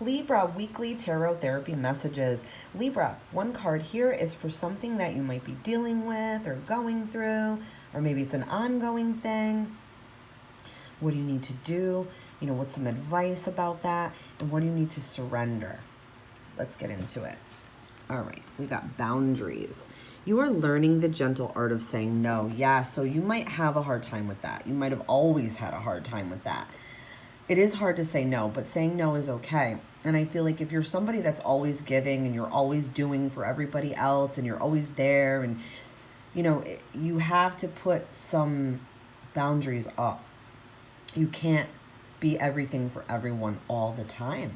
Libra, weekly tarot therapy messages. Libra, one card here is for something that you might be dealing with or going through, or maybe it's an ongoing thing. What do you need to do? What's some advice about that? And what do you need to surrender? Let's get into it. All right, we got boundaries. You are learning the gentle art of saying no. Yeah, so you might have a hard time with that. You might have always had a hard time with that. It is hard to say no, but saying no is okay. And I feel like if you're somebody that's always giving and you're always doing for everybody else and you're always there and, you have to put some boundaries up. You can't be everything for everyone all the time.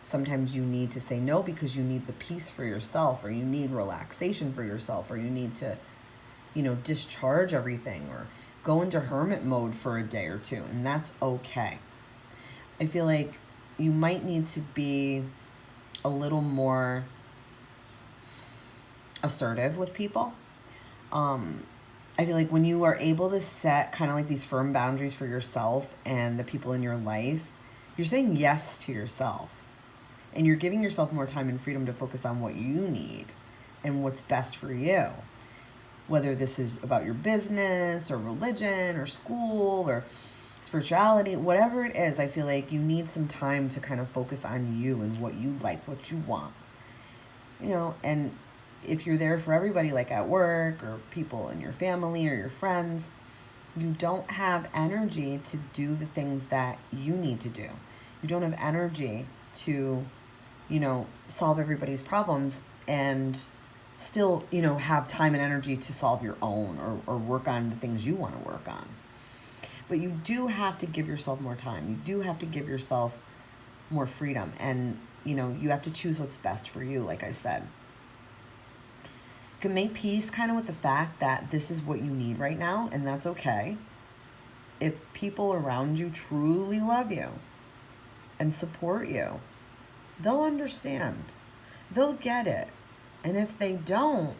Sometimes you need to say no because you need the peace for yourself, or you need relaxation for yourself, or you need to, discharge everything or go into hermit mode for a day or two, and that's okay. I feel like you might need to be a little more assertive with people. I feel like when you are able to set kind of like these firm boundaries for yourself and the people in your life, you're saying yes to yourself. And you're giving yourself more time and freedom to focus on what you need and what's best for you. Whether this is about your business or religion or school or spirituality, whatever it is, I feel like you need some time to kind of focus on you and what you like, what you want. And if you're there for everybody, like at work or people in your family or your friends, you don't have energy to do the things that you need to do. You don't have energy to solve everybody's problems and still, have time and energy to solve your own or work on the things you want to work on. But you do have to give yourself more time. You do have to give yourself more freedom. And, you have to choose what's best for you, like I said. You can make peace kind of with the fact that this is what you need right now, and that's okay. If people around you truly love you and support you, they'll understand. They'll get it. And if they don't,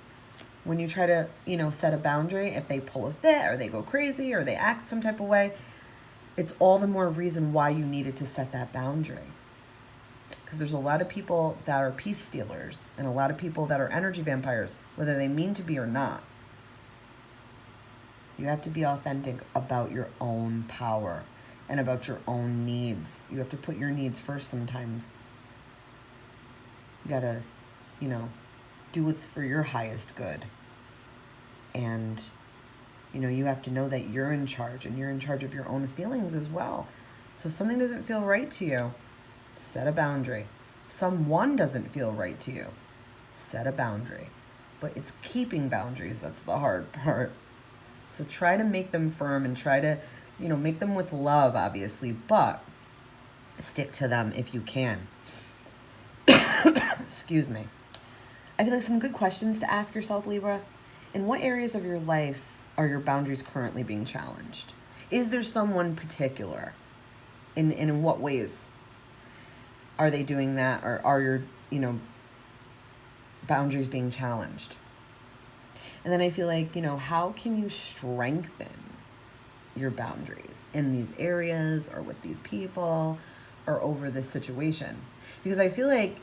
when you try to, set a boundary, if they pull a fit or they go crazy or they act some type of way, it's all the more reason why you needed to set that boundary. Because there's a lot of people that are peace stealers and a lot of people that are energy vampires, whether they mean to be or not. You have to be authentic about your own power and about your own needs. You have to put your needs first sometimes. You gotta, do what's for your highest good. And, you have to know that you're in charge and you're in charge of your own feelings as well. So if something doesn't feel right to you, set a boundary. Someone doesn't feel right to you, set a boundary. But it's keeping boundaries that's the hard part. So try to make them firm and try to, make them with love, obviously, but stick to them if you can. Excuse me. I feel like some good questions to ask yourself, Libra. In what areas of your life are your boundaries currently being challenged? Is there someone particular? And in what ways are they doing that? Or are your, boundaries being challenged? And then I feel like, how can you strengthen your boundaries in these areas or with these people or over this situation? Because I feel like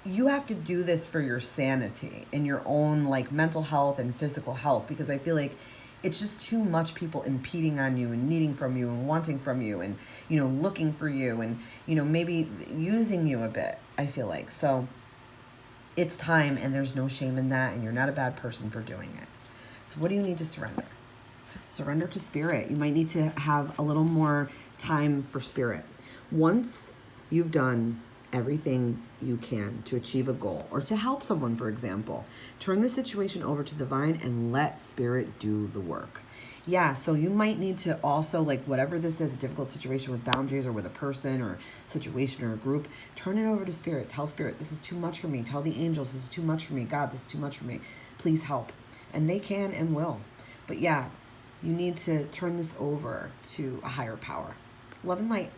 you have to do this for your sanity and your own mental health and physical health, because I feel like it's just too much people impeding on you and needing from you and wanting from you and, looking for you and, maybe using you a bit, I feel like. So it's time, and there's no shame in that, and you're not a bad person for doing it. So what do you need to surrender? Surrender to spirit. You might need to have a little more time for spirit. Once you've done everything you can to achieve a goal or to help someone, for example, turn the situation over to the divine and let spirit do the work. Yeah, so you might need to also, whatever this is, a difficult situation with boundaries or with a person or situation or a group, turn it over to spirit. Tell spirit, this is too much for me. Tell the angels, this is too much for me. God, this is too much for me. Please help. And they can and will. But yeah, you need to turn this over to a higher power. Love and light.